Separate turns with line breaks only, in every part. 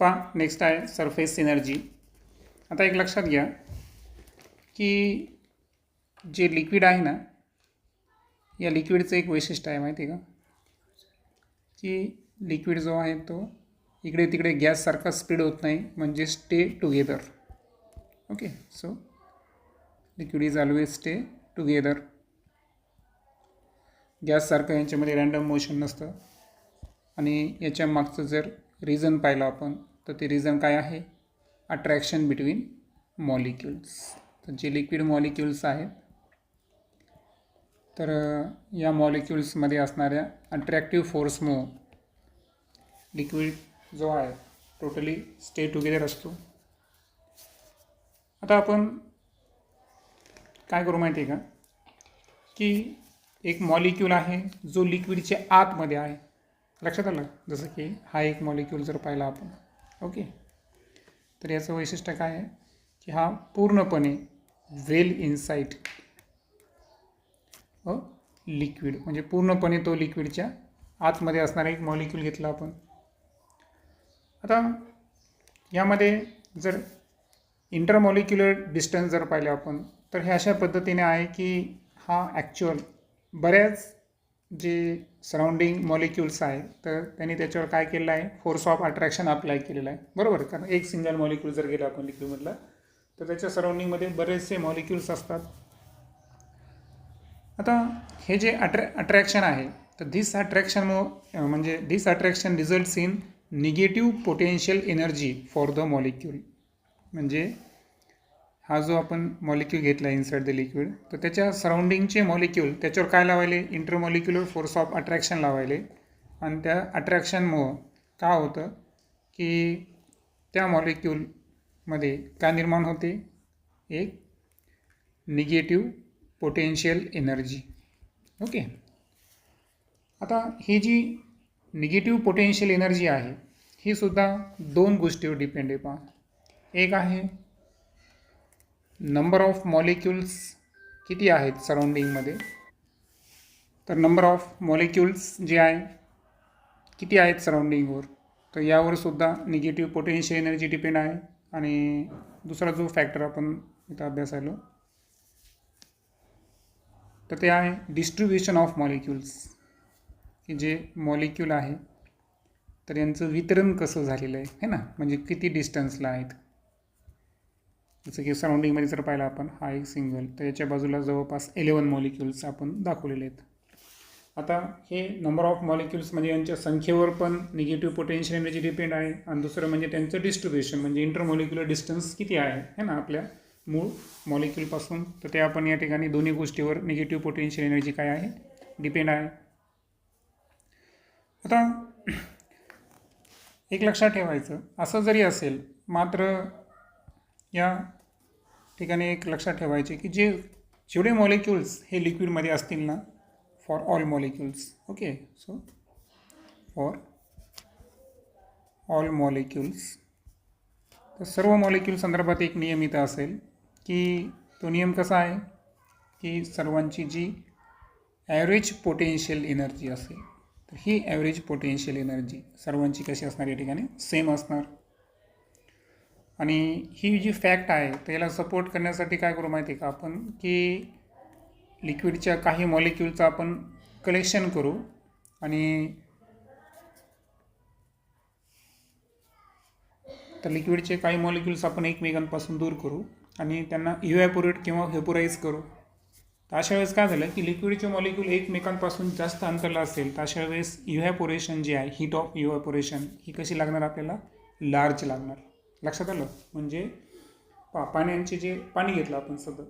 पहा नेक्स्ट आहे surface energy. आता एक लक्षात घ्या की जे लिक्विड आहे ना, या लिक्विडचं एक वैशिष्ट्य आहे माहिती आहे का, की लिक्विड जो आहे तो इकडे तिकडे गॅससारखा स्प्रेड होत नाही, म्हणजे stay together. Okay, so liquid is always stay together. गॅससारखं यांच्यामध्ये रँडम मोशन नसतं. आणि याच्या मागचं जर रिझन पाहिलं आपण तर ते रिझन काय आहे, अट्रॅक्शन बिटवीन मॉलिक्युल्स. तर जे लिक्विड मॉलिक्युल्स आहेत तर या मॉलिक्युल्समध्ये असणाऱ्या अट्रॅक्टिव्ह फोर्समुळं लिक्विड जो आहे टोटली स्टे टुगेदर असतो. आता आपण काय करू माहिती आहे का, की एक मॉलिक्यूल आहे जो लिक्विडच्या आतमध्ये आहे. लक्षात आलं, जसं की हा एक मॉलिक्यूल जर पाहिला आपण, ओके, तर याचं वैशिष्ट्य काय आहे की हा पूर्णपणे वेल इनसाइड लिक्विड, म्हणजे पूर्णपणे तो लिक्विडच्या आतमध्ये असणारा एक मॉलिक्यूल घेतला आपण. आता यामध्ये जर इंटरमॉलिक्युलर डिस्टन्स जर पाहिलं आपण तर हे अशा पद्धतीने आहे की हा ॲक्च्युअल बऱ्याच जे सराउंडिंग मॉलिक्युल्स आहे तर त्यांनी त्याच्यावर काय केलेलं आहे, फोर्स ऑफ अट्रॅक्शन अप्लाय केलेलं आहे. बरोबर, कारण एक सिंगल मॉलिक्यूल जर गेला आपण लिक्विडमधला तर त्याच्या सराउंडिंगमध्ये बरेचसे मॉलिक्युल्स असतात. आता हे जे अट्रॅक्शन आहे तर this attraction results in negative potential energy for the molecule. म्हणजे हा जो आपण मॉलिक्यूल घेतला इनसाइड द लिक्विड तर त्याच्या सराउंडिंगचे मॉलिक्यूल त्याच्यावर काय लावायले, इंटरमॉलिक्युलर फोर्स ऑफ अट्रॅक्शन लावायले. आणि त्या अट्रॅक्शनमुळं काय होतं की त्या मॉलिक्यूलमध्ये काय निर्माण होते, एक निगेटिव्ह पोटेन्शियल एनर्जी. ओके, आता ही जी निगेटिव्ह पोटेन्शियल एनर्जी आहे ही सुद्धा दोन गोष्टीवर डिपेंड आहे. पहा, एक आहे नंबर ऑफ मॉलिक्युल्स किती आहेत सराउंडिंगमध्ये, तर नंबर ऑफ मॉलिक्युल्स जे आहे किती आहेत सराउंडिंगवर, तर यावर सुद्धा निगेटिव्ह पोटेन्शियल एनर्जी डिपेंड आहे. आणि दुसरा जो फॅक्टर आपण इथं अभ्यासायलो तर ते आहे डिस्ट्रीब्युशन ऑफ मॉलिक्युल्स, की जे मॉलिक्यूल आहे तर यांचं वितरण कसं झालेलं आहे ना, म्हणजे किती डिस्टन्सला आहेत. जसं की सराउंडिंगमध्ये जर पाहिलं आपण हा एक सिंगल, तर याच्या बाजूला जवळपास 11 मॉलिक्युल्स आपण दाखवलेले आहेत. आता हे नंबर ऑफ मॉलिक्युल्स म्हणजे यांच्या संख्येवर पण निगेटिव्ह पोटेन्शियल एनर्जी डिपेंड आहे. आणि दुसरं म्हणजे त्यांचं डिस्ट्रीब्युशन, म्हणजे इंटरमॉलिक्युलर डिस्टन्स किती आहे ना आपल्या मूळ मॉलिक्यूलपासून, तर ते आपण या ठिकाणी दोन्ही गोष्टीवर निगेटिव्ह पोटेन्शियल एनर्जी काय आहे डिपेंड आहे. आता एक लक्षात ठेवायचं, असं जरी असेल मात्र या ठिकाणी एक लक्षात ठेवायचे की जेवढे मॉलिक्युल्स हे लिक्विडमध्ये असतील ना, for all molecules, okay, so for all molecules, तर सर्व मॉलिक्यूल संदर्भात एक नियम इथं असेल की तो नियम कसा आहे की सर्वांची जी ॲव्हरेज पोटेन्शियल एनर्जी असेल तर ही ॲव्हरेज पोटेन्शियल एनर्जी सर्वांची कशी असणार, या ठिकाणी सेम असणार. आणि ही जी फॅक्ट आहे तर याला सपोर्ट करण्यासाठी काय करू माहिती आहे का आपण, की लिक्विडच्या काही मॉलिक्यूलचं आपण कलेक्शन करू आणि तर लिक्विडचे काही मॉलिक्यूल्स आपण एकमेकांपासून दूर करू आणि त्यांना इव्हॅपोरेट किंवा व्हेपोराईज करू. तर अशा वेळेस काय झालं की लिक्विडचे मॉलिक्यूल एकमेकांपासून जास्त अंतरला असेल तर अशा वेळेस इव्हॅपोरेशन जी आहे, हीट ऑफ इव्हॅपोरेशन, ही कशी लागणार आपल्याला, लार्ज लागणार. लक्षात आलं, म्हणजे पाण्याचे जे पाणी घेतलं आपण सगळं,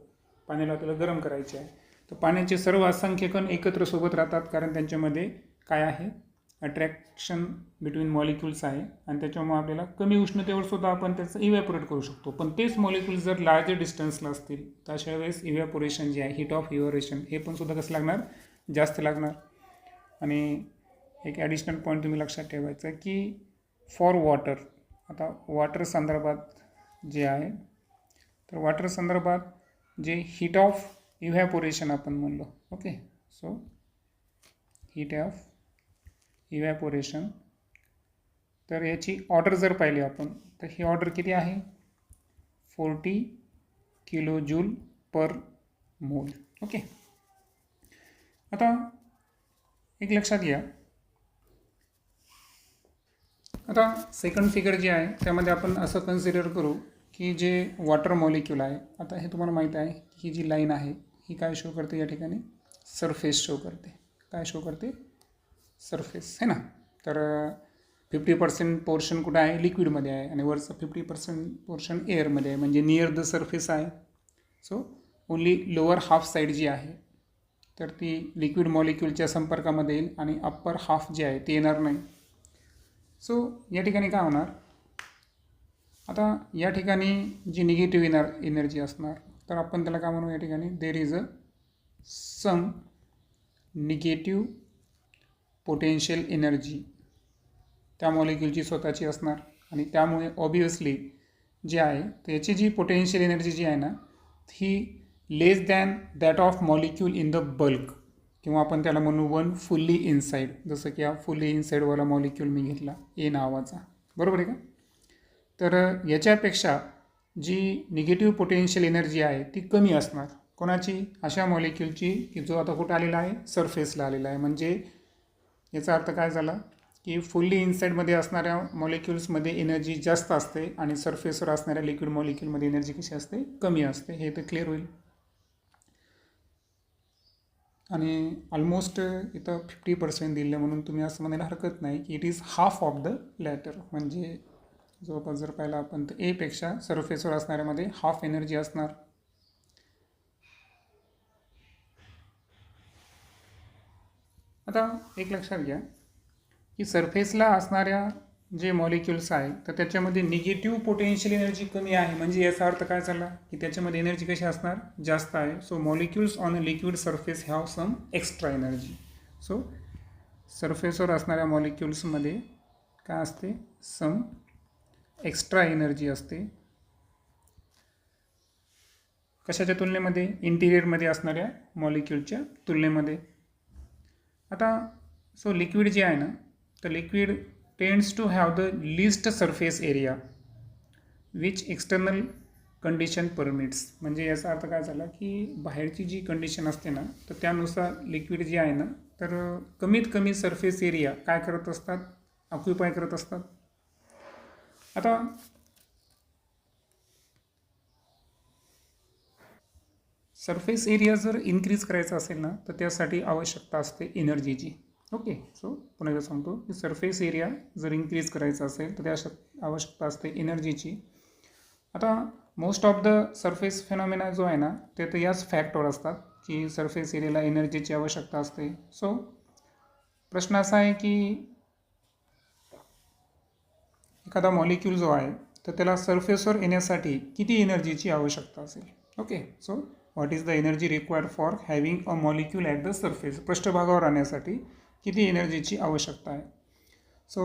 पाण्याला आपल्याला गरम करायचे आहे तर पाण्याचे सर्व असंख्य कण एकत्र सोबत राहतात, कारण त्यांच्यामध्ये काय आहे, अट्रॅक्शन बिटवीन मॉलिक्युल्स आहे. आणि त्याच्यामुळे आपल्याला कमी उष्णतेवर सुद्धा आपण त्याचं इव्हॅपोरेट करू शकतो. पण तेच मॉलिक्युल जर लार्जर डिस्टन्सला असतील तर अशा वेळेस इव्हॅपोरेशन जे आहे, हीट ऑफ इव्हॅपोरेशन, हे पण सुद्धा कसं लागणार, जास्त लागणार. आणि एक ॲडिशनल पॉईंट तुम्ही लक्षात ठेवायचं की फॉर वॉटर, आता वॉटर संदर्भात जे आहे तर वॉटर संदर्भात जे हीट ऑफ इव्हॅपोरेशन आपण म्हणलो, okay, so heat of evaporation, तर याची ऑर्डर जर पाहिली आपण तर ही ऑर्डर किती आहे 40 किलो जूल पर मोल. ओके. आता एक लक्षात घ्या, आता सेकंड फिगर जे आहे त्यामध्ये आपण असं कन्सिडर करू की जे वॉटर मॉलिक्यूल आहे, आता हे तुम्हाला माहीत आहे की ही जी लाईन आहे ही काय शो करते, या ठिकाणी सरफेस शो करते. काय शो करते, सरफेस है ना. तर 50% पोर्शन कुठं आहे, लिक्विडमध्ये आहे, आणि वरचं 50% पोर्शन एअरमध्ये आहे, म्हणजे नियर द सरफेस आहे. So only lower half side जी आहे तर ती लिक्विड मॉलिक्यूलच्या संपर्कामध्ये येईल आणि अप्पर हाफ जे आहे ते येणार नाही. सो या ठिकाणी काय होणार, आता या ठिकाणी जी निगेटिव्ह एनर्जी असणार तर आपण त्याला काय म्हणू, या ठिकाणी there is a some negative potential energy त्या मॉलिक्यूलची स्वतःची असणार, आणि त्यामुळे ऑब्वियसली जे आहे तर याची जी पोटेन्शियल एनर्जी जी आहे ना ही less than that of molecule in the bulk, किंवा आपण त्याला म्हणू वन फुल्ली इनसाईड. जसं की हा फुल्ली इनसाईडवाला मॉलिक्यूल मी घेतला ए नावाचा, बरोबर आहे का. तर याच्यापेक्षा जी निगेटिव्ह पोटेन्शियल एनर्जी आहे ती कमी असणार. कोणाची, अशा मॉलिक्यूलची की जो आता कुठं आलेला आहे, सरफेसला आलेला आहे. म्हणजे याचा अर्थ काय झाला की फुल्ली इनसाईडमध्ये असणाऱ्या मॉलिक्यूल्समध्ये एनर्जी जास्त असते आणि सरफेसवर असणाऱ्या लिक्विड मॉलिक्यूलमध्ये एनर्जी कशी असते, कमी असते. हे तर क्लिअर होईल. आणि ऑलमोस्ट इथं 50% दिलं म्हणून तुम्ही असं म्हणायला हरकत नाही की it is half of the latter. म्हणजे जवळपास जर पाहिलं आपण तर एपेक्षा सरफेसवर असणाऱ्यामध्ये हाफ एनर्जी असणार. आता एक लक्षात घ्या की सरफेसला असणाऱ्या जे मॉलिक्यूल्स आहे तर त्याच्यामध्ये निगेटिव्ह पोटेन्शियल एनर्जी कमी आहे. म्हणजे याचा अर्थ काय झाला की त्याच्यामध्ये एनर्जी कशी असणार, जास्त आहे. So molecules on a liquid surface have some extra energy. So सरफेसवर असणाऱ्या मॉलिक्यूल्समध्ये काय असते, सम एक्स्ट्रा एनर्जी असते. कशाच्या तुलनेमध्ये, इंटिरियरमध्ये असणाऱ्या मॉलिक्यूलच्या तुलनेमध्ये. आता सो लिक्विड जे आहे ना तर liquid tends to have the least surface area which external condition permits. म्हणजे याचा अर्थ काय झाला की बाहेरची जी कंडिशन असते ना तर त्यानुसार लिक्विड जे आहे ना तर कमीत कमी सरफेस एरिया काय करत असतात, ऑक्युपाय करत असतात. आता सरफेस एरिया जर इन्क्रीज करायचा असेल ना तर त्यासाठी आवश्यकता असते एनर्जीची. ओके. सो पुन्हा एकदा सांगतो की सरफेस एरिया जर इन्क्रीज करायचा असेल तर त्या आवश्यकता असते एनर्जीची. आता most of the surface phenomena जो आहे ना ते तर याच फॅक्टवर असतात की सरफेस एरियाला एनर्जीची आवश्यकता असते. सो प्रश्न असा आहे की एखादा मॉलिक्यूल जो आहे तर त्याला सरफेसवर येण्यासाठी किती एनर्जीची आवश्यकता असेल. Okay. So what is the energy required for having a molecule at the surface. पृष्ठभागावर आणण्यासाठी किती एनर्जीची आवश्यकता आहे. सो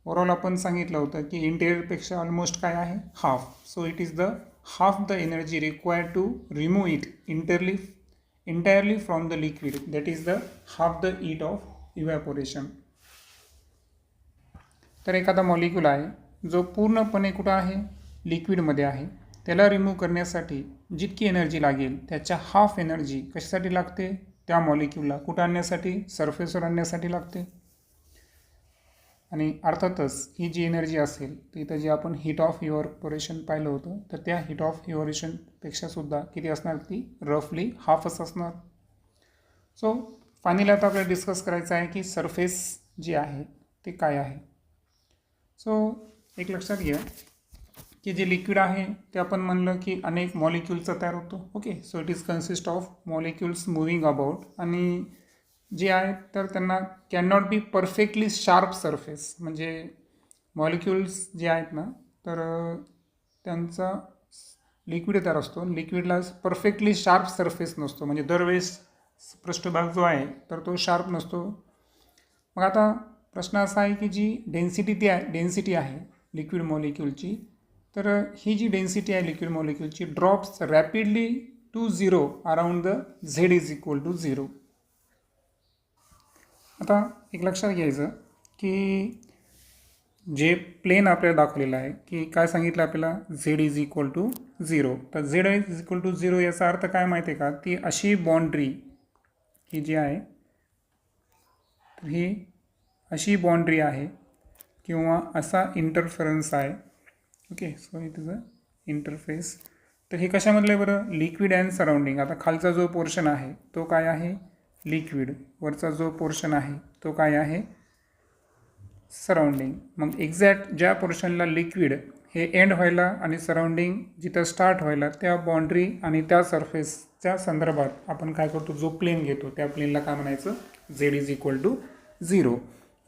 ओव्हरऑल आपण सांगितलं होतं की इंटेरियरपेक्षा ऑलमोस्ट काय आहे, half. So it is the half the energy required to remove it entirely from the liquid. That is the half the heat of evaporation. तर एखादा मॉलिक्यूल आहे जो पूर्णपणे कुठं आहे, लिक्विडमध्ये आहे, त्याला रिमूव्ह करण्यासाठी जितकी एनर्जी लागेल त्याच्या हाफ एनर्जी कशासाठी लागते, त्या मॉलिक्यूलला कुठं आणण्यासाठी, सरफेसवर आणण्यासाठी लागते. आणि अर्थातच ही जी एनर्जी असेल ती इथं जे आपण हीट ऑफ इव्हॅपोरेशन पाहिलं होतं तर त्या हीट ऑफ इव्हॅपोरेशनपेक्षा सुद्धा किती असणार, ती रफली हाफच असणार. सो फायनली आता आपल्याला डिस्कस करायचं आहे की सरफेस जे आहे ते काय आहे. सो एक लक्षात घ्या की जे लिक्विड आहे ते आपण म्हणलं की अनेक मॉलिक्यूलचा तयार होतो. Okay. So it is consist of molecules moving about, आणि जे आहेत तर त्यांना can not be perfectly sharp surface. म्हणजे मॉलिक्यूल्स जे आहेत ना तर त्यांचा लिक्विड तयार असतो, लिक्विडला परफेक्टली शार्प सरफेस नसतो. म्हणजे दरवेळेस पृष्ठभाग जो आहे तर तो शार्प नसतो. मग आता प्रश्न असा आहे की जी डेन्सिटी आहे लिक्विड मॉलिक्यूलची, तर ही जी डेन्सिटी आहे लिक्विड मॉलिक्यूलची drops rapidly to 0 around the Z is equal to 0. आता एक लक्षात घ्यायचं की जे प्लेन आपल्याला दाखवलेलं आहे की काय सांगितलं आपल्याला झेड इज इक्वल टू 0. तर झेड इज इक्वल टू 0 याचा अर्थ काय माहिती आहे का, ती अशी बाउंड्री ही जी आहे तर ही अशी बाउंड्री आहे किंवा असा इंटरफरन्स आहे. Okay, so it is a interface. तर हे कशामधलं आहे बरं, लिक्विड अँड सराउंडिंग. आता खालचा जो पोर्शन आहे तो काय आहे, लिक्विड. वरचा जो पोर्शन आहे तो काय आहे, सराउंडिंग. मग एक्झॅक्ट ज्या पोर्शनला लिक्विड हे एंड व्हायला आणि सराउंडिंग जिथं स्टार्ट व्हायला त्या बाउंड्री आणि त्या सरफेसच्या संदर्भात आपण काय करतो, जो प्लेन घेतो त्या प्लेनला काय म्हणायचं, झेड इज इक्वल टू 0.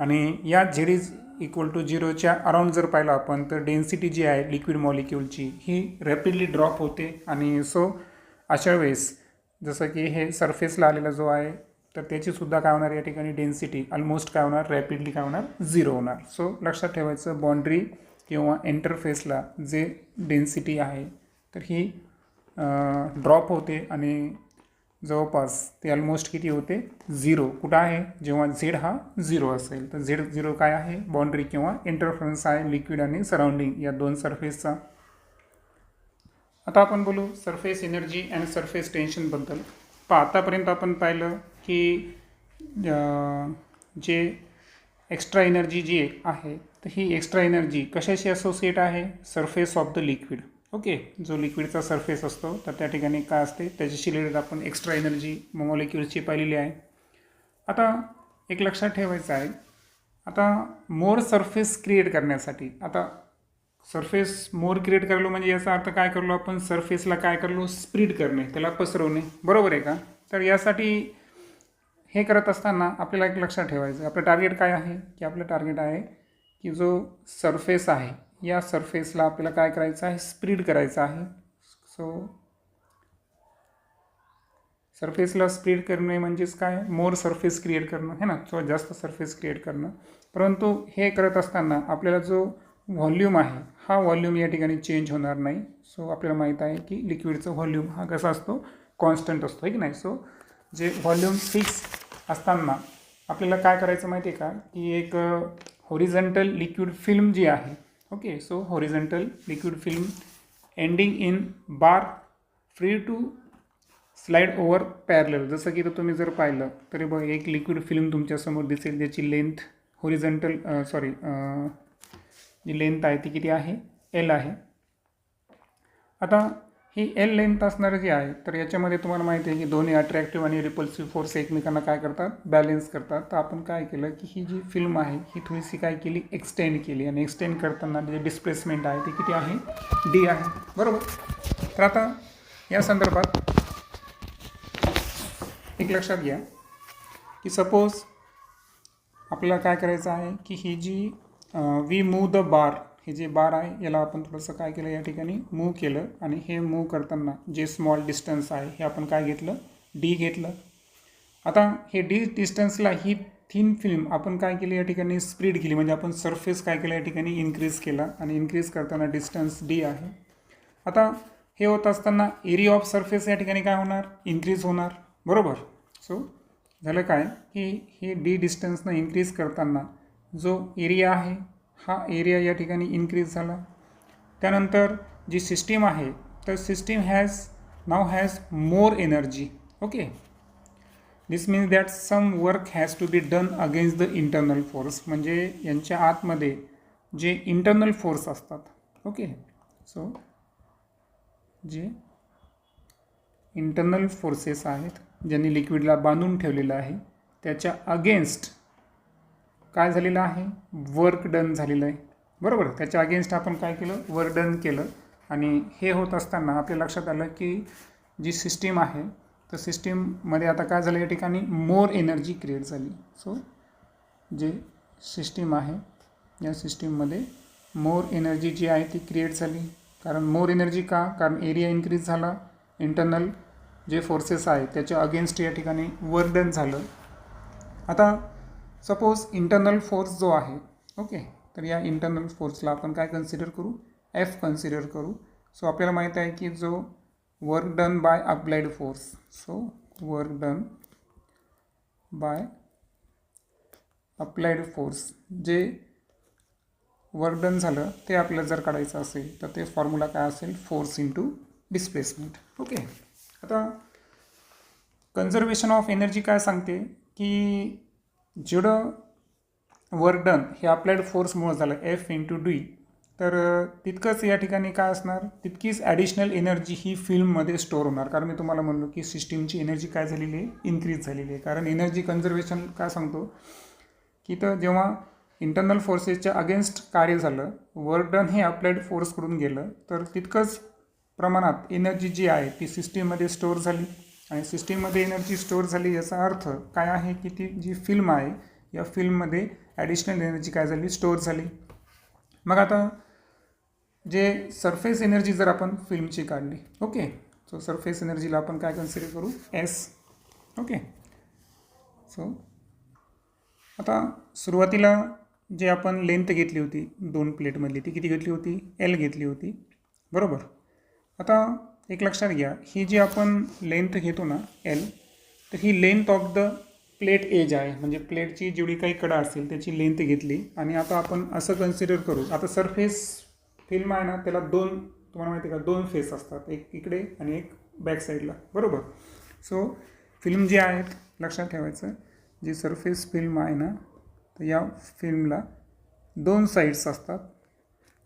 आणि या झेड इज इक्वल टू 0च्या अराउंड जर पाहिलं आपण तर डेन्सिटी जी आहे लिक्विड मॉलिक्यूलची ही रॅपिडली ड्रॉप होते. आणि सो अशा वेळेस जसं की हे सरफेसला आलेला जो आहे तर त्याचीसुद्धा काय होणार, या ठिकाणी डेन्सिटी ऑलमोस्ट काय होणार, रॅपिडली काय होणार, 0 होणार. सो लक्षात ठेवायचं, बाउंड्री किंवा इंटरफेसला जे डेन्सिटी आहे तर ही ड्रॉप होते आणि जवळपास ते ऑलमोस्ट किती होते, 0. कुठं आहे, जेव्हा झेड हा 0 असेल. तर झेड 0 काय आहे, बाउंड्री किंवा इंटरफरन्स आहे लिक्विड आणि सराउंडिंग या दोन सरफेसचा. आता आपण बोलू सरफेस एनर्जी अँड सरफेस टेन्शनबद्दल. आतापर्यंत आपण पाहिलं की जे एक्स्ट्रा एनर्जी जी आहे तर ही एक्स्ट्रा एनर्जी कशाशी असोसिएट आहे, surface of the liquid. Okay, जो लिक्विडचा सरफेस असतो तर त्या ठिकाणी काय असते, त्याच्याशी रिलेटेड आपण एक्स्ट्रा एनर्जी मॉलिक्युल्सची पाहिलेली आहे. आता एक लक्षात ठेवायचं आहे, आता मोर सरफेस क्रिएट करण्यासाठी, आता सरफेस मोर क्रिएट करलो म्हणजे याचा अर्थ काय करलो आपण, सरफेसला काय करलो, स्प्रेड करणे, त्याला पसरवणे, बरोबर आहे का. तर यासाठी हे करत असताना आपल्याला एक लक्षात ठेवायचं, आपलं टार्गेट काय आहे, की आपलं टार्गेट आहे की जो सरफेस आहे या सरफेसला आपल्याला काय करायचं आहे, स्प्रेड करायचं आहे. सो सरफेसला स्प्रेड करणे म्हणजेच काय, मोर सरफेस क्रिएट करणं है ना, किंवा जास्त सरफेस क्रिएट करणं. परंतु हे करत असताना आपल्याला जो व्हॉल्यूम आहे हा व्हॉल्यूम या ठिकाणी चेंज होणार नाही. सो आपल्याला माहीत आहे की लिक्विडचं व्हॉल्यूम हा कसा असतो, कॉन्स्टंट असतो, आहे की नाही. सो जे व्हॉल्यूम फिक्स असताना आपल्याला काय करायचं माहिती आहे का, की एक हॉरिझॉन्टल लिक्विड फिल्म जी आहे, okay, so horizontal liquid film ending in bar free to slide over parallel. जसं की तुम्ही जर पाहिलं तरी बघ एक लिक्विड फिल्म तुमच्यासमोर दिसेल, ज्याची लेंथ हॉरिझॉन्टल जी लेंथ आहे ती किती आहे, एल आहे. आता ही एल लेंथ असणारं जी आहे तर याच्यामध्ये तुम्हाला माहिती आहे की दोन्ही अट्रॅक्टिव्ह आणि रिपल्सिव्ह फोर्स एकमेकांना काय करतात, बॅलेन्स करतात. तर आपण काय केलं की ही जी फिल्म आहे ही थोडीशी काय केली, एक्सटेंड केली, आणि एक्सटेंड करताना जे डिस्प्लेसमेंट आहे ती किती आहे, डी आहे, बरोबर. तर आता या संदर्भात एक लक्षात घ्या की सपोज आपल्याला काय करायचं आहे की ही जी वी मूव द बार, हे जे बार आहे याला आपण थोडंसं काय केलं, या ठिकाणी मूव केलं, आणि हे मूव करताना जे स्मॉल डिस्टन्स आहे हे आपण काय घेतलं, डी घेतलं. आता हे डी डिस्टन्सला ही थिन फिल्म आपण काय केली, या ठिकाणी स्प्रेड केली, म्हणजे आपण सरफेस काय केलं, या ठिकाणी इन्क्रीज केला, आणि इन्क्रीज करताना डिस्टन्स डी आहे. आता हे होत असताना एरिया ऑफ सरफेस या ठिकाणी काय होणार, इन्क्रीज होणार, बरोबर. सो झालं काय की हे डी डिस्टन्सनं इन्क्रीज करताना जो एरिया आहे हा एरिया या ठिकाणी इन्क्रीज झाला. त्यानंतर जी सिस्टीम आहे तर system now has more energy. Okay, this means that some work has to be done against the internal force. म्हणजे यांच्या आतमध्ये जे इंटरनल फोर्स असतात, ओके, सो जे इंटरनल फोर्सेस आहेत ज्यांनी लिक्विडला बांधून ठेवलेलं आहे त्याच्या अगेन्स्ट काय झालेलं आहे, वर्क डन झालेलं आहे, बरोबर. त्याच्या अगेन्स्ट आपण काय केलं, वर्क डन केलं. आणि हे होत असताना आपल्या लक्षात आलं की जी सिस्टीम आहे तर सिस्टीममध्ये आता काय झालं, या ठिकाणी मोर एनर्जी क्रिएट झाली. सो जे सिस्टीम आहे या सिस्टीममध्ये मोर एनर्जी जी आहे ती क्रिएट झाली. कारण मोर एनर्जी का, कारण एरिया इन्क्रीज झाला, इंटरनल जे फोर्सेस आहे त्याच्या अगेन्स्ट या ठिकाणी वर्क डन झालं. आता सपोज इंटरनल फोर्स जो आहे, ओके, तर या इंटरनल फोर्सला आपण काय कन्सिडर करू, एफ कन्सिडर करू. सो आपल्याला माहीत आहे की जो work done by applied force, so work done by applied force, जे वर्क डन झालं ते आपल्याला जर काढायचं असेल तर ते फॉर्म्युला काय असेल, फोर्स इंटू डिस्प्लेसमेंट. ओके. आता कन्झर्वेशन ऑफ एनर्जी काय सांगते की जेवढं वर्क डन हे अप्लाइड फोर्समुळे झालं एफ इंटू डी, तर तितकंच या ठिकाणी काय असणार, तितकीच ॲडिशनल एनर्जी ही फिल्ममध्ये स्टोअर होणार. कारण मी तुम्हाला म्हणलो की सिस्टीमची एनर्जी काय झालेली आहे, इन्क्रीज झालेली आहे. कारण एनर्जी कन्झर्वेशन काय सांगतो की तर जेव्हा इंटरनल फोर्सेसच्या अगेन्स्ट कार्य झालं, वर्क डन हे अप्लाइड फोर्सकडून गेलं, तर तितकंच प्रमाणात एनर्जी जी आहे ती सिस्टीममध्ये स्टोअर झाली. आणि सिस्टीममध्ये एनर्जी स्टोअर झाली याचा अर्थ काय आहे की ती जी फिल्म आहे या फिल्ममध्ये ॲडिशनल एनर्जी काय झाली, स्टोअर झाली. मग आता जे सरफेस एनर्जी जर आपण फिल्मची काढली, ओके, सो सरफेस एनर्जीला आपण काय कन्सिडर करू, एस. ओके. सो आता सुरुवातीला जे आपण लेंथ घेतली होती 2 प्लेटमधली ती किती घेतली होती, एल घेतली होती, बरोबर. आता एक लक्षात घ्या, ही जी आपण लेंथ घेतो ना एल, तर ही length of the plate edge आहे. म्हणजे प्लेटची जेवढी काही कडा असेल त्याची लेंथ घेतली. आणि आता आपण असं कन्सिडर करू, आता सरफेस फिल्म आहे ना त्याला तुम्हाला माहिती आहे का, 2 फेस असतात, एक इकडे आणि एक बॅक साईडला, बरोबर. सो फिल्म जी आहेत लक्षात ठेवायचं, जी सरफेस फिल्म आहे ना तर या फिल्मला 2 साईड्स असतात.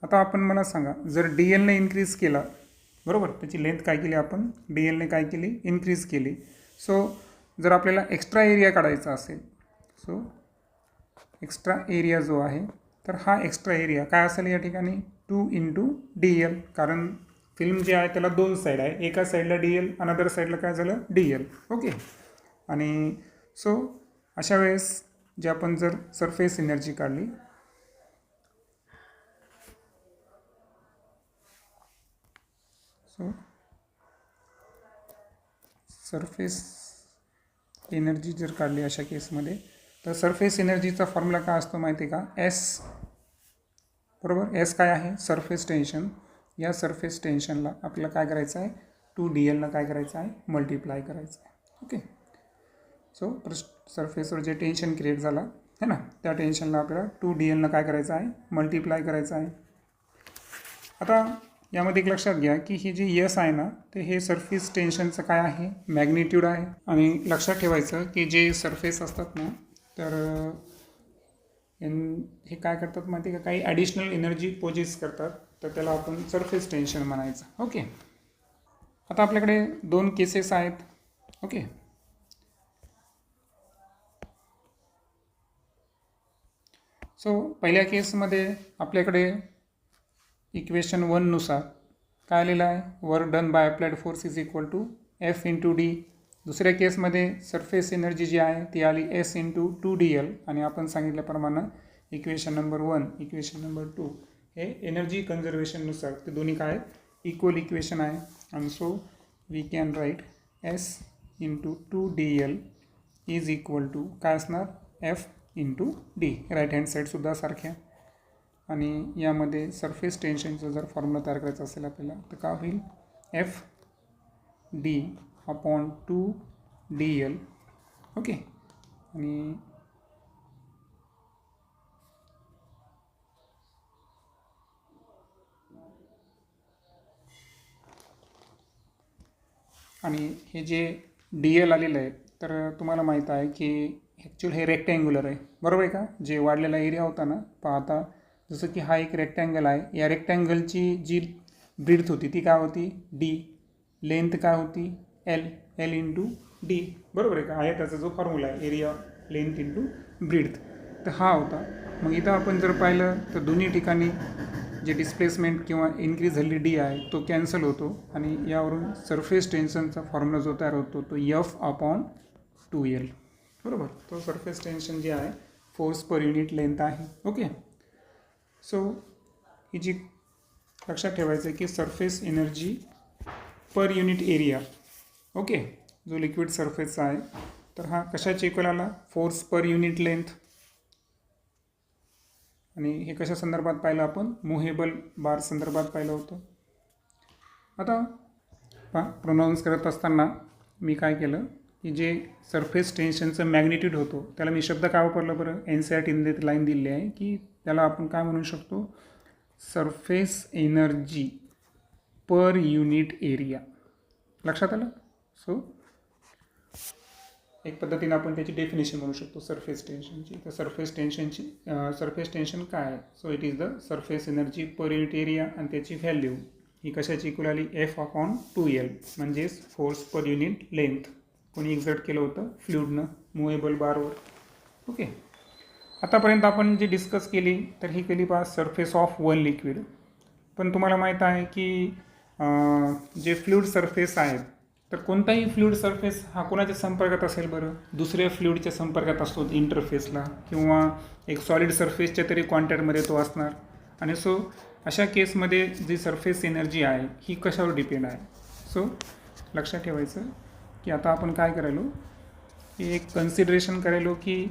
आता आपण मला सांगा, जर डी एलने इन्क्रीज केला, बरोबर, त्याची लेंथ काय केली आपण, डी एलने काय केली, इन्क्रीज केली. सो जर आपल्याला एक्स्ट्रा एरिया काढायचा असेल, सो एक्स्ट्रा एरिया जो आहे, तर हा एक्स्ट्रा एरिया काय असेल या ठिकाणी, 2 इंटू डी एल. कारण फिल्म जी आहे त्याला 2 साईड आहे, एका साईडला डी एल, अनदर साईडला काय झालं, डी एल. ओके. आणि सो अशा वेळेस जे आपण जर सरफेस एनर्जी काढली, सो सरफेस एनर्जी जर काढली अशा केसमध्ये, तर सरफेस एनर्जीचा फॉर्म्युला काय असतो माहिती आहे का, एस, बरोबर. एस काय आहे, सरफेस टेन्शन. या सरफेस टेन्शनला आपल्याला काय करायचं आहे, 2 डी एलला काय करायचं आहे, मल्टिप्लाय करायचं आहे. ओके. सो सरफेसवर जे टेन्शन क्रिएट झाला है ना, त्या टेन्शनला आपल्याला 2 डी एलला काय करायचं आहे, मल्टिप्लाय करायचं आहे. आता यामध्ये एक लक्षात घ्या की ही जी यस आहे ना, ते हे सरफेस टेन्शनचं काय आहे, मॅग्निट्यूड आहे. आणि लक्षात ठेवायचं की जे सरफेस असतात ना, तर हे काय करतात माहिती आहे का, काही ॲडिशनल एनर्जी पोजेस करतात, तर त्याला आपण सरफेस टेन्शन म्हणायचं. ओके. आता आपल्याकडे 2 केसेस आहेत. ओके. सो पहिल्या केसमध्ये आपल्याकडे इक्वेशन 1 नुसार काय आलेलं आहे, work done by applied force is equal to F into D. दुसऱ्या केसमध्ये सरफेस एनर्जी जी आहे ती आली एस इंटू 2 डी एल. आणि आपण सांगितल्याप्रमाणे इक्वेशन नंबर 1, इक्वेशन नंबर 2 हे एनर्जी कन्झर्वेशननुसार ते दोन्ही काय इक्वल इक्वेशन आहे. आणि so we can write S into 2 D L is equal to काय असणार, F into D. Right hand साईडसुद्धा सारख्या. आणि यामध्ये सरफेस टेन्शनचं जर फॉर्म्युला तयार करायचा असेल आपल्याला, तर काय होईल, F D upon 2 D L. Okay. आणि हे जे डी एल आलेलं आहे, तर तुम्हाला माहीत आहे की ॲक्च्युअल हे रेक्टँग्युलर आहे, बरोबर आहे का. जे वाढलेला एरिया होता ना, पाहता जसं की हा एक रेक्टँगल आहे, या रेक्टँगलची जी ब्रीथ होती ती काय होती, डी. लेंथ काय होती, एल, एल इंटू डी, बरोबर आहे का. आहे त्याचा जो फॉर्म्युला आहे, एरिया लेंथ इंटू ब्रीथ, तर हा होता. मग इथं आपण जर पाहिलं तर दोन्ही ठिकाणी जे डिस्प्लेसमेंट किंवा इन्क्रीज झालेली डी आहे तो कॅन्सल होतो. आणि यावरून सरफेस टेन्शनचा फॉर्म्युला जो तयार होतो तो एफ अपॉन 2L, बरोबर. तो सरफेस टेन्शन जे आहे फोर्स पर युनिट लेंथ आहे. ओके. सो ही जी लक्षात ठेवायचं आहे की surface energy per unit area, okay, जो लिक्विड सरफेसचा आहे, तर हा कशाच्या इक्वल आला, फोर्स पर युनिट लेंथ. आणि हे कशा संदर्भात पाहिलं आपण, मुव्हेबल बार संदर्भात पाहिलं होतं. आता प्रोनाऊन्स करत असताना मी काय केलं की जे सरफेस टेन्शनचं मॅग्निट्यूड होतो त्याला मी शब्द काय वापरलं बरं, NCERT लाईन दिलेली आहे की त्याला आपण काय म्हणू शकतो, surface energy per unit area. लक्षात आलं. सो एक पद्धतीने आपण त्याची डेफिनेशन म्हणू शकतो सरफेस टेन्शनची. तर सरफेस टेन्शन काय आहे, so it is the surface energy per unit area आणि त्याची व्हॅल्यू ही कशाची इक्वल आली, F/2L म्हणजेच फोर्स पर युनिट लेंथ. कोणी एक्झर्ट केलं होतं फ्लुइडनं मुव्हेबल बारवर. ओके, आतापर्यंत आपण जी डिस्कस केली तर ही केली पहा सरफेस ऑफ वन लिक्विड. पण तुम्हाला माहीत आहे की जे फ्लुइड सरफेस आहेत, तर कोणताही फ्लुइड सरफेस हा कोणाच्या संपर्कात असेल बरं, दुसऱ्या फ्लुइडच्या संपर्कात असतो इंटरफेसला, किंवा एक सॉलिड सरफेसच्या तरी कॉन्टॅक्टमध्ये तो असणार. आणि सो अशा केसमध्ये जी सरफेस एनर्जी आहे ही कशावर डिपेंड आहे. सो लक्षात ठेवायचं की आता आपण काय करायलो की एक कन्सिडरेशन करायलो की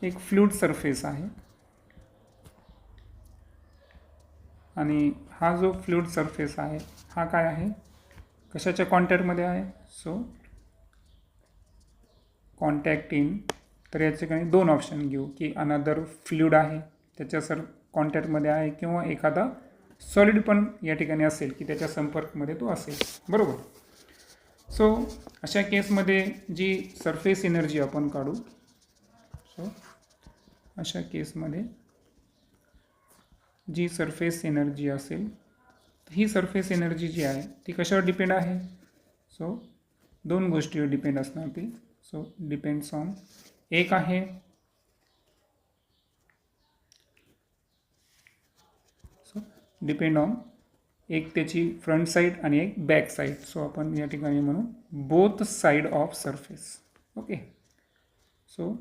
एक फ्लुइड सरफेस आहे आणि हा जो फ्लुइड सरफेस आहे हा काय आहे, कशाच्या कॉन्टॅक्टमध्ये आहे. सो कॉन्टॅक्ट इन, तर याचे काही दोन ऑप्शन घेऊ की अनदर फ्लुइड आहे त्याच्या कॉन्टॅक्टमध्ये आहे, किंवा एखादा सॉलिड पण या ठिकाणी असेल की त्याच्या संपर्कमध्ये तो असेल. बरोबर. सो अशा केसमध्ये जी सरफेस एनर्जी आपण काढू. सो अशा केसमध्ये जी सरफेस एनर्जी असेल, ही सरफेस एनर्जी जी आहे ती कशावर डिपेंड आहे. सो दोन गोष्टीवर डिपेंड असणार ती. सो डिपेंड्स ऑन, एक आहे डिपेंड ऑन एक त्याची फ्रंट साईड आणि एक बॅक साईड. सो आपण या ठिकाणी म्हणू both side of surface. Okay, so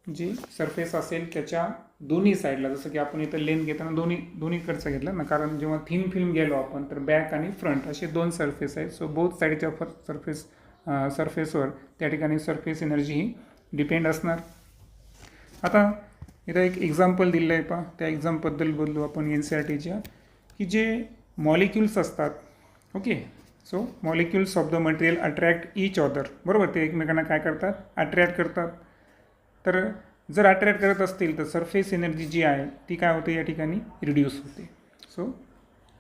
जी सरफेस असेल त्याच्या दोन्ही साईडला, जसं की आपण इथं लेंथ घेताना दोन्हीकडचं घेतलं ना, कारण जेव्हा थिन फिल्म गेलो आपण तर बॅक आणि फ्रंट असे दोन सरफेस आहेत. सो बोथ साईडच्या सरफेसवर त्या ठिकाणी सरफेस एनर्जी ही डिपेंड असणार. आता इथं एक एक्झाम्पल दिलं आहे पहा, त्या एक्झाम्पलबद्दल बोललो आपण NCERTच्या, की जे मॉलिक्युल्स असतात. Okay, so molecules of the material attract each other. बरोबर, ते एकमेकांना काय करतात, अट्रॅक्ट करतात. तर जर अट्रॅक्ट करत असतील तर सरफेस एनर्जी जी आहे ती काय होते, या ठिकाणी रिड्यूस होते. सो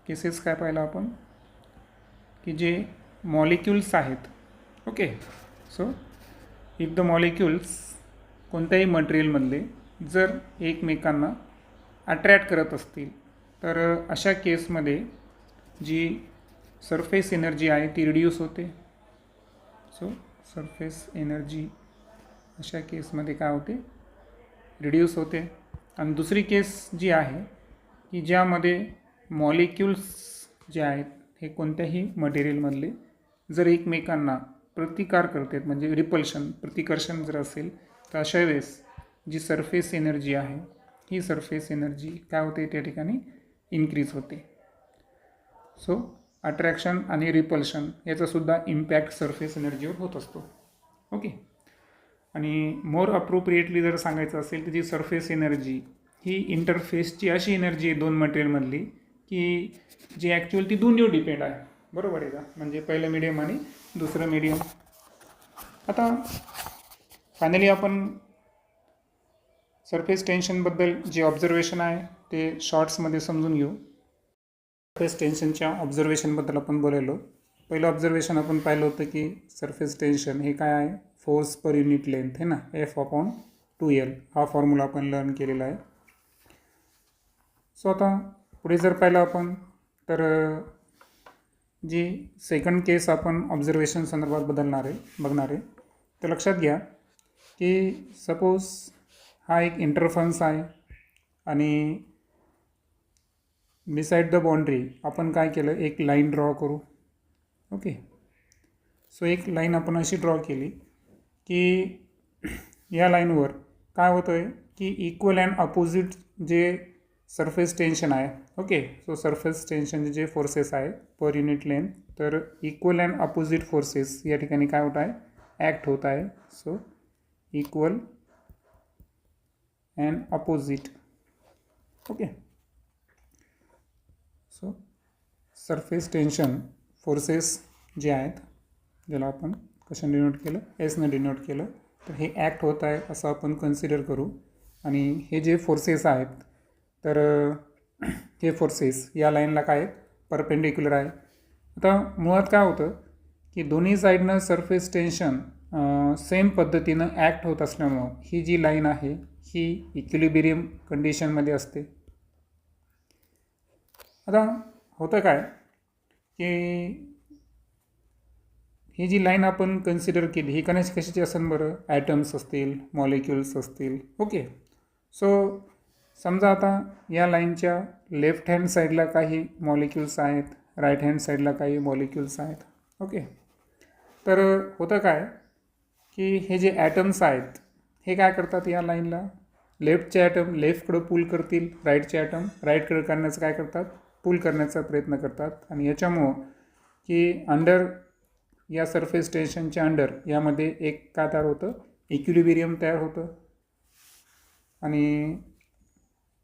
केसेस काय पाहिलं आपण की जे मॉलिक्युल्स आहेत. Okay, so if the molecules कोणत्याही मटेरियलमधले जर एकमेकांना अट्रॅक्ट करत असतील तर अशा केसमध्ये जी सरफेस एनर्जी आहे ती रिड्यूस होते. सो सरफेस एनर्जी अशा केसमध्ये काय होते, रिड्यूस होते. आणि दुसरी केस जी आहे की ज्यामध्ये मॉलिक्युल्स जे आहेत हे कोणत्याही मटेरियलमधले जर एकमेकांना प्रतिकार करतात, म्हणजे प्रतिकर्षण जर असेल, तर अशा वेळेस जी सरफेस एनर्जी आहे ही सरफेस एनर्जी काय होते, त्या ठिकाणी इन्क्रीज होते. सो अट्रॅक्शन आणि रिपल्शन याचासुद्धा इम्पॅक्ट सरफेस एनर्जीवर होत असतो. ओके, आणि मोर अप्रोप्रिएटली जर सांगायचं असेल तर जी सरफेस एनर्जी ही इंटरफेसची अशी एनर्जी आहे दोन मटेरियलमधली की जी ॲक्च्युअल ती दोन्हीवर डिपेंड आहे. बरोबर आहे का, म्हणजे पहिलं मीडियम आणि दुसरं मीडियम. आता फायनली आपण सरफेस टेन्शनबद्दल जे ऑब्झर्वेशन आहे ते शॉर्ट्समध्ये समजून घेऊ. सरफेस टेन्शनच्या ऑब्झर्वेशनबद्दल आपण बोलायलो. पहिलं ऑब्झर्वेशन आपण पाहिलं होतं की सरफेस टेन्शन हे काय आहे, फोर्स पर युनिट लेंथ आहे ना, F/2L हा फॉर्म्युला आपण लर्न केलेला आहे. सो आता पुढे जर पाहिलं आपण तर जी सेकंड केस आपण ऑब्झर्वेशन संदर्भात बघणार आहे. तर लक्षात घ्या की सपोज हा एक इंटरफरन्स आहे आणि बिसाइड द बाउंड्री आपण काय केलं, एक लाईन ड्रॉ करू. ओके, सो एक लाईन आपण अशी ड्रॉ केली की या लाईनवर काय होतं आहे की इक्वल अँड अपोजिट जे सरफेस टेन्शन आहे. ओके, सो सरफेस टेन्शनचे जे फोर्सेस आहे पर युनिट लेंथ, तर इक्वल अँड अपोजिट फोर्सेस या ठिकाणी काय होत आहे, ॲक्ट होत आहे. So equal and opposite. Okay, so surface tension forces जे आहेत ज्याला आपण कशाने डिनोट केलं, एसने डिनोट केलं, तर हे ॲक्ट होत आहे असं आपण कन्सिडर करू. आणि हे जे फोर्सेस आहेत तर हे फोर्सेस या लाईनला काय आहेत, परपेंडिक्युलर आहे. आता मुळात काय होतं की दोन्ही साईडनं सरफेस टेन्शन सेम पद्धतीनं ॲक्ट होत असल्यामुळं ही जी लाईन आहे ही इक्विलिब्रियम कंडिशनमध्ये असते. आता होतं काय की ही जी लाईन आपण कन्सिडर केली ही कशाची असेल बरं, ॲटम्स असतील, मॉलिक्युल्स असतील. ओके, सो समजा आता या लाईनच्या लेफ्ट हँड साईडला काही मॉलिक्युल्स आहेत, राईट हँड साईडला काही मॉलिक्युल्स आहेत. ओके, तर होतं काय की हे जे ॲटम्स आहेत हे काय करतात, या लाईनला लेफ्टचे ॲटम लेफ्टकडं पूल करतील, राईटचे ॲटम राईटकडं करण्याचं काय करतात, पूल करण्याचा प्रयत्न करतात. आणि याच्यामुळं की अंडर या सरफेस टेन्शनच्या अंडर यामध्ये एक काय तयार होतं, इक्विलिब्रियम तयार होतं. आणि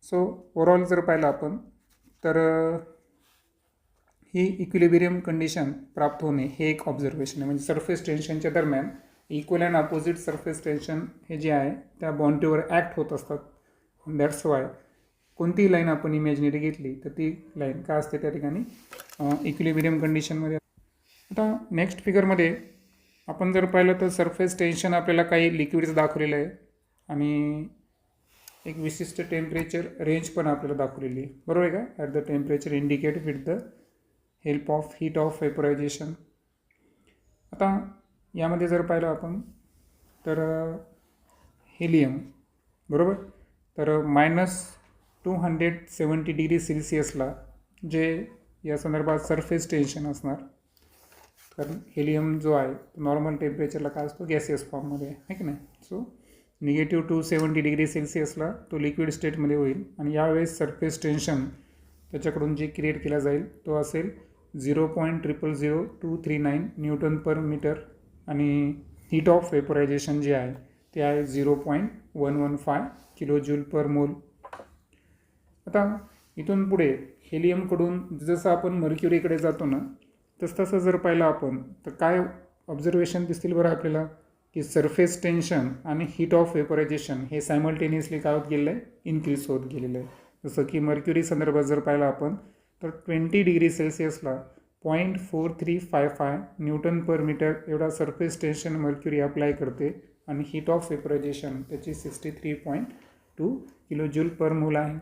सो ओव्हरऑल जर पाहिलं आपण तर ही इक्विलिब्रियम कंडिशन प्राप्त होणे हे एक ऑब्झर्वेशन आहे. म्हणजे सरफेस टेन्शनच्या दरम्यान equal and opposite surface tension हे जे आहे त्या बाउंड्रीवर ॲक्ट होत असतात. दॅट्स वाय कोणतीही लाईन आपण इमॅजिनरी घेतली तर ती लाईन काय असते त्या ठिकाणी इक्विलिब्रियम कंडिशनमध्ये. आता नेक्स्ट फिगरमध्ये आपण जर पाहिलं तर सरफेस टेन्शन आपल्याला काही लिक्विड्स दाखवलेलं आहे आणि एक विशिष्ट टेम्परेचर रेंज पण आपल्याला दाखवलेली आहे, बरोबर आहे का. At the temperature indicate with the help of heat of vaporisation. आता यामध्ये जर पाहिलं आपण तर हेलियम, बरोबर, तर -270 डिग्री सेल्सिअसला जे या संदर्भात सरफेस टेन्शन असणार. कारण हेलियम जो आहे नॉर्मल टेम्परेचरला काय असतो, गॅसियस फॉर्ममध्ये आहे की नाही. सो -270 डिग्री सेल्सिअसला तो लिक्विड स्टेटमध्ये होईल आणि यावेळेस सरफेस टेन्शन त्याच्याकडून जे क्रिएट केला जाईल तो असेल 0.000239 न्यूटन पर मीटर आणि हीट ऑफ वेपरायझेशन जे आहे ते आहे 0.115 किलो जूल पर मोल. आता इथून पुढे हेलियमकडून जसं आपण मर्क्युरीकडे जातो ना तसं जर पाहिलं आपण तर काय ऑब्झर्वेशन दिसतील बरं आपल्याला की सरफेस टेन्शन आणि हीट ऑफ वेपरायझेशन हे सायमल्टेनियसली काय होत गेलेलं आहे, इन्क्रीज होत गेलेलं आहे. जसं की मर्क्युरी संदर्भात जर पाहिलं आपण तर 20 डिग्री सेल्सिअसला 0.4355 न्यूटन पर मीटर एवढा सरफेस टेन्शन मर्क्युरी अप्लाय करते आणि हीट ऑफ वेपरायझेशन त्याची 63.2 किलो जूल पर मोल आहे.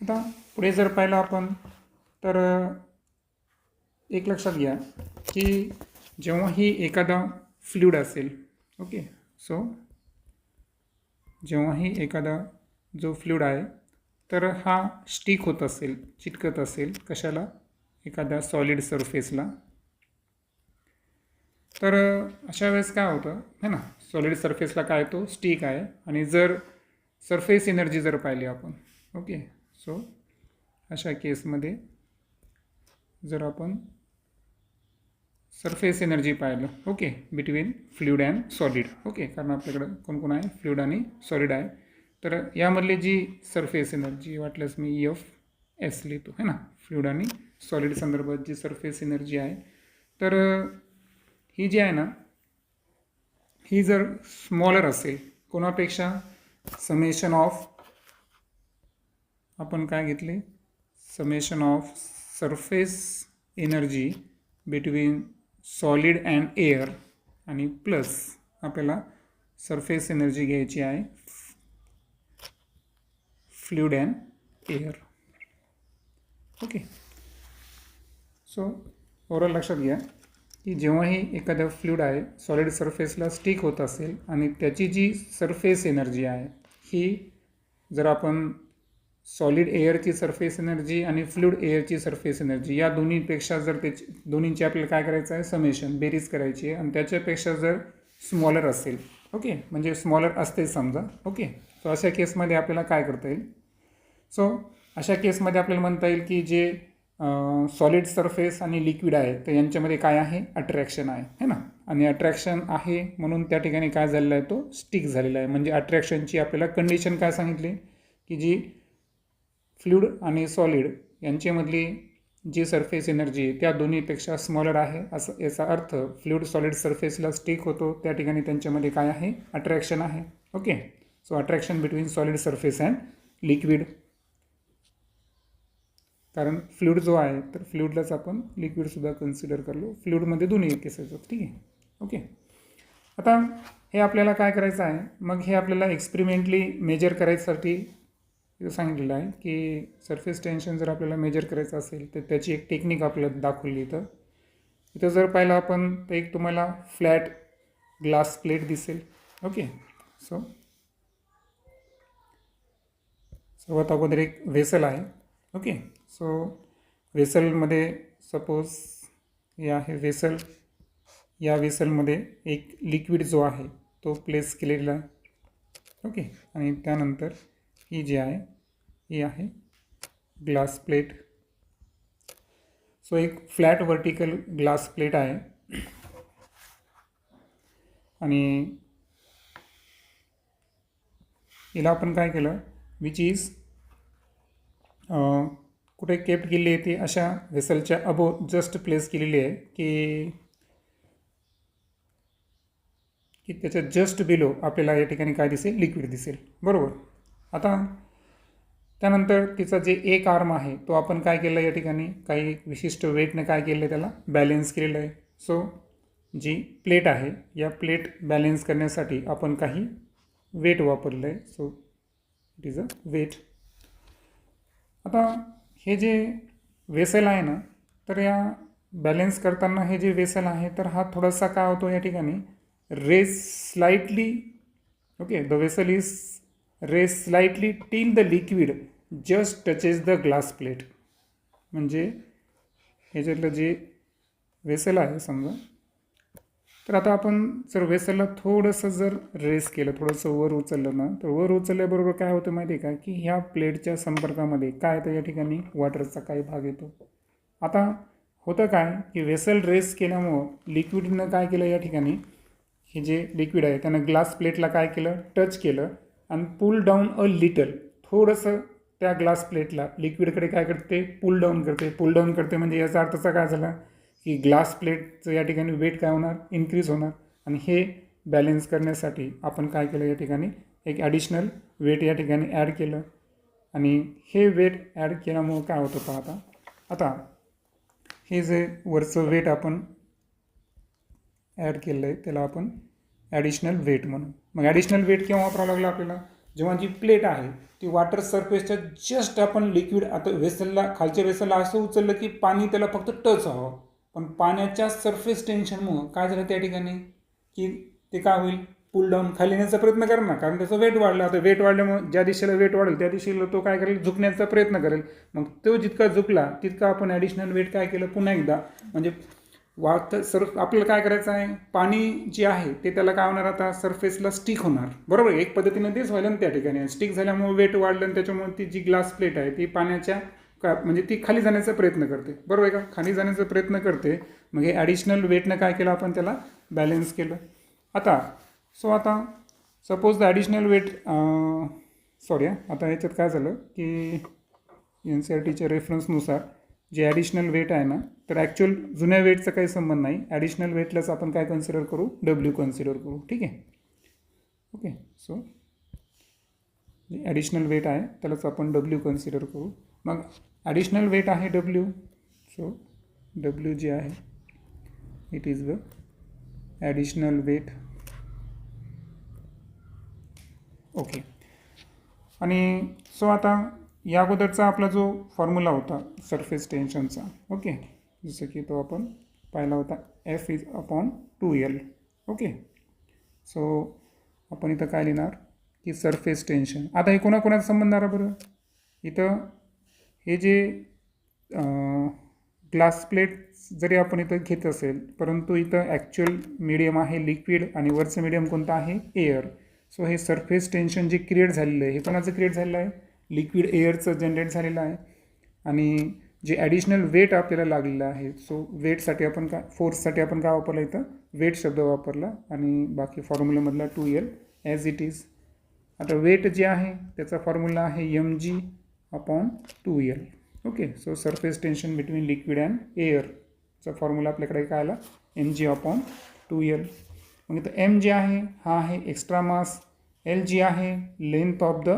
आता पुढे जर पाहिलं आपण तर एक लक्षात घ्या की जेव्हाही एखादा फ्लुइड असेल, ओके, सो जेव्हाही एखादा जो फ्लुइड आहे तर हा स्टिक होत असेल, चिटकत असेल कशाला, एखाद्या सॉलिड सरफेसला, तर अशा वेळेस काय होतं है ना, सॉलिड सरफेसला काय तो स्टिक आहे. आणि जर सरफेस एनर्जी जर पाहिली आपण, ओके, सो अशा केसमध्ये जर आपण सरफेस एनर्जी पाहिलं, okay, between fluid and solid, okay, कारण आपल्याकडं कोण आहे, फ्लुइड आणि सॉलिड आहे. तर यामधली जी सरफेस एनर्जी वाटल्यास मी EF लिहितो है ना, फ्लुइड आणि सॉलिड संदर्भात जी सरफेस एनर्जी आहे तर ही जी आहे ना ही जर स्मॉलर असेल कोणापेक्षा, समेशन ऑफ आपण काय घेतले, summation of surface energy between solid and air आणि प्लस आपल्याला सरफेस एनर्जी घ्यायची आहे fluid and air. Okay, so overall लक्षात घ्या की जेव्हाही एखादा फ्लुइड आहे सॉलिड सरफेसला स्टिक होत असेल आणि त्याची जी सरफेस एनर्जी आहे ही जर आपण सॉलिड एअरची सरफेस एनर्जी आणि फ्लुइड एअरची सरफेस एनर्जी या दोन्हीपेक्षा जर त्याची दोन्हींची आपल्याला काय करायचं आहे, समेशन बेरीज करायची आहे आणि त्याच्यापेक्षा जर स्मॉलर असेल, ओके, म्हणजे स्मॉलर असते समजा, ओके, सो अशा केसमध्ये आपल्याला काय करता येईल, सो अशा केसमध्ये आपल्याला म्हणता येईल की जे सॉलिड सरफेस आणि लिक्विड आहे तर यांच्यामध्ये काय आहे, अट्रॅक्शन आहे है ना. आणि अट्रॅक्शन आहे म्हणून त्या ठिकाणी काय झालेला आहे, तो स्टिक झालेला आहे. म्हणजे अट्रॅक्शनची आपल्याला कंडिशन काय सांगितली की जी फ्लुइड आणि सॉलिड यांच्यामधली जी सरफेस एनर्जी त्या दोन्हीपेक्षा स्मॉलर आहे, असं याचा अर्थ फ्लुइड सॉलिड सरफेसला स्टिक होतो त्या ठिकाणी त्यांच्यामध्ये काय आहे, अट्रॅक्शन आहे. Okay, so attraction between solid surface and liquid, कारण फ्लुइड जो आहे तर फ्लुइडलाच आपण लिक्विडसुद्धा कन्सिडर करलो, फ्लुइडमध्ये दोन्ही केसेस आहेत. ठीक आहे, ओके. आता हे आपल्याला काय करायचं आहे, मग हे आपल्याला एक्सपेरिमेंटली मेजर करायसाठी इथं सांगितलेलं आहे की सरफेस टेन्शन जर आपल्याला मेजर करायचं असेल तर त्याची एक टेक्निक आपल्याला दाखवली. इथं जर पाहिलं आपण तर एक तुम्हाला फ्लॅट ग्लास प्लेट दिसेल. ओके, सो सर्वात अगोदर एक वेसल आहे. ओके, सो वेसलमध्ये सपोज हे आहे वेसल, या वेसलमध्ये एक लिक्विड जो आहे तो प्लेस केलेला आहे. ओके, आणि त्यानंतर ही जी आहे ही आहे ग्लास प्लेट. सो एक फ्लॅट वर्टिकल ग्लास प्लेट आहे आणि हिला आपण काय केलं, विच इज कुठे केप्ट केलेली आहे ती अशा वेसलच्या अबोव जस्ट प्लेस केलेली आहे की त्याच्या जस्ट बिलो आपल्याला या ठिकाणी काय दिसेल, लिक्विड दिसेल. बरोबर. आता त्यानंतर तिचा जे एक आर्म आहे तो आपण काय केलं, या ठिकाणी काही विशिष्ट वेटने काय केलं आहे, त्याला बॅलेन्स केलेलं आहे. सो जी प्लेट आहे या प्लेट बॅलेन्स करण्यासाठी आपण काही वेट वापरलं आहे. So it is a weight. आता हे जे वेसल आहे ना, तर या बॅलेन्स करताना हे जे वेसल आहे तर हा थोडासा काय होतो या ठिकाणी raised slightly. Okay, the vessel is raised slightly till the liquid just touches the glass plate. म्हणजे ह्याच्यातलं जे वेसल आहे समजा, तर आता आपण जर वेसलला थोडंसं जर रेस केलं, थोडंसं वर उचललं ना, तर वर उचलल्याबरोबर काय होतं माहिती आहे का, की ह्या प्लेटच्या संपर्कामध्ये काय तर या ठिकाणी वॉटरचा काही भाग येतो. आता होतं काय की वेसल रेस केल्यामुळं लिक्विडनं काय केलं, या ठिकाणी हे जे लिक्विड आहे त्यानं ग्लास प्लेटला काय केलं, टच केलं आणि पुल डाऊन अ लिटल, थोडंसं त्या ग्लास प्लेटला लिक्विडकडे काय करते, पुल डाऊन करते. पुल डाऊन करते म्हणजे याचा अर्थाचा काय झाला की ग्लास प्लेटचं या ठिकाणी वेट काय होणार, इन्क्रीज होणार. आणि हे बॅलेन्स करण्यासाठी आपण काय केलं, या ठिकाणी एक ॲडिशनल वेट या ठिकाणी ॲड केलं. आणि हे वेट ॲड केल्यामुळं काय होतं पाहता, आता हे जे वरचं वेट आपण ॲड केलं आहे त्याला आपण ॲडिशनल वेट म्हणू. मग ॲडिशनल वेट केव्हा वापरावं लागलं आपल्याला, जेव्हा जी प्लेट आहे ती वॉटर सरफेसच्या जस्ट आपण लिक्विड, आता वेसलला खालच्या वेसलला असं उचललं की पाणी त्याला फक्त टच व्हावं, पण पाण्याच्या सरफेस टेन्शनमुळं काय झालं त्या ठिकाणी की ते काय होईल, पुल डाऊन खाली येण्याचा प्रयत्न करेल ना, कारण त्याचं वेट वाढलं. आता वेट वाढल्यामुळे ज्या दिशेला वेट वाढेल त्या दिशेला तो काय करेल, झुकण्याचा प्रयत्न करेल. मग तो जितका झुकला तितका आपण ॲडिशनल वेट काय केलं, पुन्हा एकदा म्हणजे आपल्याला काय करायचं आहे, पाणी जे आहे ते त्याला काय होणार, आता सरफेसला स्टिक होणार. बरोबर, एक पद्धतीनं तेच व्हायला ना त्या ठिकाणी. स्टिक झाल्यामुळे वेट वाढलं आणि त्याच्यामुळे ती जी ग्लास प्लेट आहे ती पाण्याच्या म्हणजे ती खाली जाण्याचा प्रयत्न करते. बरोबर आहे का, खाली जाण्याचा प्रयत्न करते. मग हे ॲडिशनल वेटनं काय केलं, आपण त्याला बॅलेन्स केलं. आता सपोज द ॲडिशनल वेट आता याच्यात काय झालं की NCERTच्या रेफरन्सनुसार जे ॲडिशनल वेट आहे ना, तर ॲक्च्युअल जुन्या वेटचा काही संबंध नाही. ॲडिशनल वेटलाच आपण काय कन्सिडर करू, W कन्सिडर करू. ठीक आहे, ओके. सो जे ॲडिशनल वेट आहे त्यालाच आपण W कन्सिडर करू. मग ॲडिशनल वेट आहे W. सो W जे आहे it is the additional weight. Okay. आणि सो आता या अगोदरचा आपला जो फॉर्म्युला होता सरफेस टेन्शनचा, ओके, जसं की तो आपण पाहिला होता F/2L. ओके, सो आपण इथं काय लिहिणार की सरफेस टेन्शन. आता हे कोणाकोणाचा संबंध आहे बरं, इथं हे जे ग्लास प्लेट जरी आपण इथं घेत असेल, परंतु इथं ॲक्च्युअल मीडियम आहे लिक्विड आणि वरचं मीडियम कोणतं आहे, एअर. सो हे सरफेस टेन्शन जे क्रिएट झालेलं आहे हे कोणाचं क्रिएट झालेलं आहे, लिक्विड एअरचं जनरेट झालेलं आहे. आणि जे ॲडिशनल वेट आपल्याला लागलेलं आहे, सो वेटसाठी आपण फोर्ससाठी आपण काय वापरलं, इथं वेट शब्द वापरला आणि बाकी फॉर्म्युलामधला 2L ॲज इट इज. आता वेट जे आहे त्याचा फॉर्म्युला आहे mg/2L. Okay, so surface tension between liquid and एअरचा फॉर्म्युला आपल्याकडे काय आला, mg/2L. मग इथं m जे आहे हा आहे एक्स्ट्रा मास एल जी आहे length of the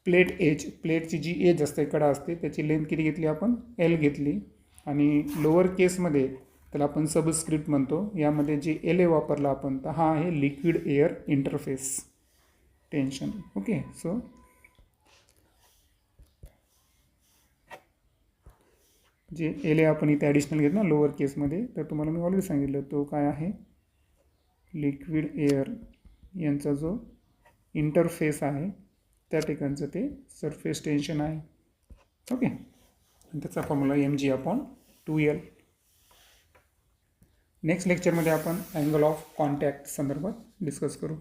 plate edge, प्लेटची जी एज असते कडा असते त्याची लेंथ किती घेतली आपण, एल घेतली. आणि लोअर केसमध्ये त्याला आपण सबस्क्रिप्ट म्हणतो, यामध्ये जे एल ए वापरला आपण तर हा आहे liquid air interface tension. Okay, so J L A आपण इथे ॲडिशनल घेतलं ना लोअर केसमध्ये, तर तुम्हाला मी ऑलरेडी सांगितलं तो काय आहे, लिक्विड एअर यांचा जो इंटरफेस आहे त्या ठिकाणचं ते सरफेस टेन्शन आहे. ओके, आणि त्याचा फॉर्म्युला mg/2l. नेक्स्ट लेक्चरमध्ये आपण अँगल ऑफ कॉन्टॅक्ट संदर्भात डिस्कस करू.